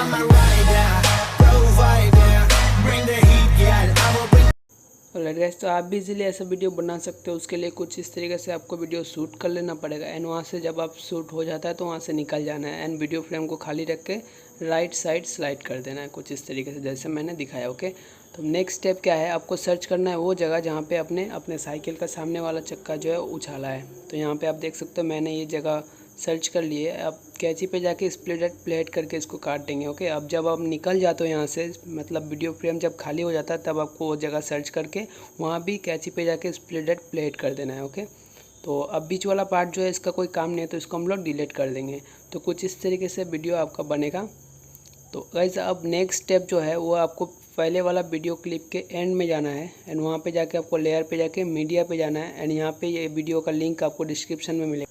I'm a rider, pro vibe, bring the heat, yeah, I will bring. Alright guys, तो आप भी easily ऐसा video बना सकते हो। उसके लिए कुछ इस तरीके से आपको वीडियो शूट कर लेना पड़ेगा एंड वहाँ से जब आप शूट हो जाता है तो वहाँ से निकल जाना है एंड वीडियो फ्रेम को खाली रख के राइट साइड स्लाइड कर देना है कुछ इस तरीके से जैसे मैंने दिखाया। ओके, तो नेक्स्ट स्टेप क्या है, आपको सर्च करना है वो जगह जहाँ पे अपने साइकिल का सामने वाला चक्का जो है उछाला है। तो यहाँ पे आप देख सकते हो मैंने ये जगह सर्च कर लिए। अब कैंची पे जाके प्लेट करके इसको काट देंगे। ओके, अब जब आप निकल जाते हो यहाँ से, मतलब वीडियो फ्रेम जब खाली हो जाता है तब आपको वो जगह सर्च करके वहाँ भी कैंची पे जाके प्लेट कर देना है। ओके, तो अब बीच वाला पार्ट जो है इसका कोई काम नहीं है तो इसको हम लोग डिलीट कर देंगे। तो कुछ इस तरीके से वीडियो आपका बनेगा। तो गाइस अब नेक्स्ट स्टेप जो है वो आपको पहले वाला वीडियो क्लिप के एंड में जाना है एंड वहाँ पे जाके आपको लेयर पे जाके मीडिया पे जाना है एंड यहाँ पे ये वीडियो का लिंक आपको डिस्क्रिप्शन में मिलेगा।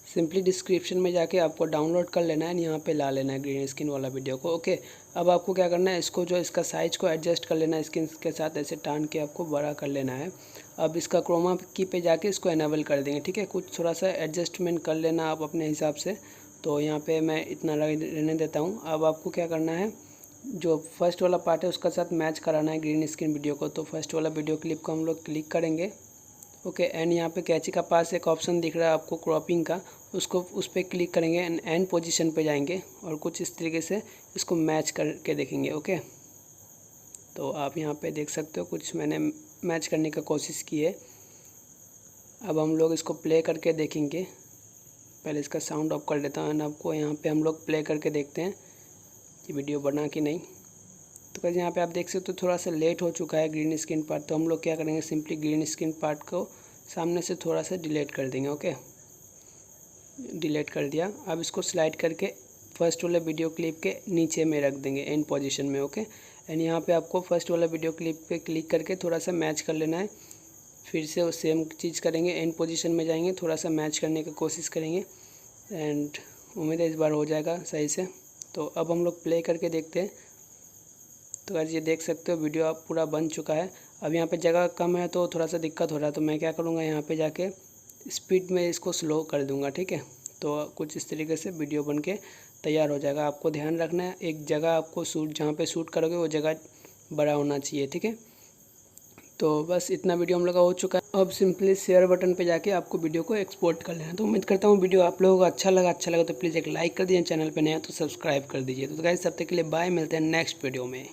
सिंपली डिस्क्रिप्शन में जाके आपको डाउनलोड कर लेना है, यहाँ पे ला लेना है ग्रीन स्क्रीन वाला वीडियो को। ओके, अब आपको क्या करना है, इसको जो इसका साइज़ को एडजस्ट कर लेना है, स्क्रीन के साथ ऐसे टान के आपको बड़ा कर लेना है। अब इसका क्रोमा की पे जाके इसको इनेबल कर देंगे। ठीक है, कुछ थोड़ा सा एडजस्टमेंट कर लेना आप अपने हिसाब से। तो यहाँ पे मैं इतना रहने देता हूँ। अब आपको क्या करना है, जो फर्स्ट वाला पार्ट है उसका साथ मैच कराना है ग्रीन स्क्रीन वीडियो को। तो फर्स्ट वाला वीडियो क्लिप को हम लोग क्लिक करेंगे। ओके, एंड यहाँ पे कैंची का पास एक ऑप्शन दिख रहा है आपको क्रॉपिंग का, उसको उस पर क्लिक करेंगे एंड पोजीशन पे जाएंगे और कुछ इस तरीके से इसको मैच करके देखेंगे। ओके, तो आप यहाँ पे देख सकते हो कुछ मैंने मैच करने का कोशिश की है। अब हम लोग इसको प्ले करके देखेंगे। पहले इसका साउंड ऑफ कर लेता हूँ एंड आपको यहाँ पे हम लोग प्ले करके देखते हैं कि वीडियो बना कि नहीं। तो कैसे यहाँ पे आप देख सकते हो थोड़ा सा लेट हो चुका है ग्रीन स्क्रीन पार्ट। तो हम लोग क्या करेंगे, सिंपली ग्रीन स्क्रीन पार्ट को सामने से थोड़ा सा डिलीट कर देंगे। ओके, डिलीट कर दिया। अब इसको स्लाइड करके फर्स्ट वाले वीडियो क्लिप के नीचे में रख देंगे एंड पोजीशन में। ओके, एंड यहाँ पे आपको फर्स्ट वाला वीडियो क्लिप पे क्लिक करके थोड़ा सा मैच कर लेना है। फिर से वो सेम चीज़ करेंगे, एंड पोजीशन में जाएंगे, थोड़ा सा मैच करने की कोशिश करेंगे एंड उम्मीद है इस बार हो जाएगा सही से। तो अब हम लोग प्ले करके देखते हैं। तो गाइस ये देख सकते हो वीडियो अब पूरा बन चुका है। अब यहाँ पे जगह कम है तो थोड़ा सा दिक्कत हो रहा है, तो मैं क्या करूँगा, यहाँ पे जाके स्पीड में इसको स्लो कर दूँगा। ठीक है, तो कुछ इस तरीके से वीडियो बन के तैयार हो जाएगा। आपको ध्यान रखना है एक जगह आपको जहाँ पे शूट करोगे वो जगह बड़ा होना चाहिए। ठीक है, तो बस इतना वीडियो हम लोग का हो चुका है। अब सिंपली शेयर बटन पे जाके आपको वीडियो को एक्सपोर्ट कर लेना। तो उम्मीद करता हूँ वीडियो आप लोगों को अच्छा लगा तो प्लीज़ एक लाइक कर दीजिए, चैनल पे नया तो सब्सक्राइब कर दीजिए। तो गाइस तब तक के लिए बाय, मिलते हैं नेक्स्ट वीडियो में।